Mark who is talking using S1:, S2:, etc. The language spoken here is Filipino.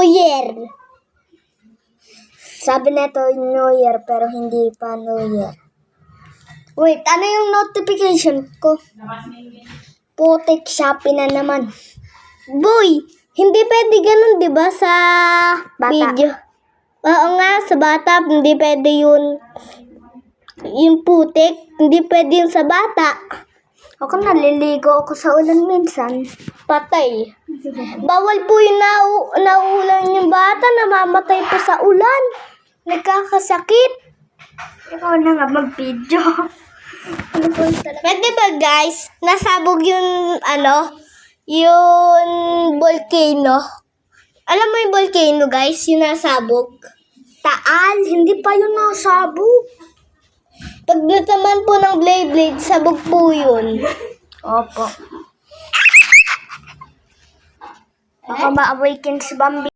S1: New Year. Sabi nito New Year pero hindi pa New Year. Wait, ano yung notification ko? Putik, Shopee na naman. Boy, hindi pwede ganun, di ba, sa video? Oo nga, sa bata, hindi pwede yun. Yung putik, hindi pwede yun sa bata. Ako naliligo ako sa ulan minsan. Patay. Bawal po yung nauulan yung bata, namamatay po sa ulan. Nagkakasakit. Ikaw na nga mag-video. Pwede ba guys, nasabog yung yung volcano. Alam mo yung volcano guys, yung nasabog. Taal, hindi pa yun nasabog. Pag nataman po ng blade, sabog po yun. Opo. Baka ma-awaken si Bambi.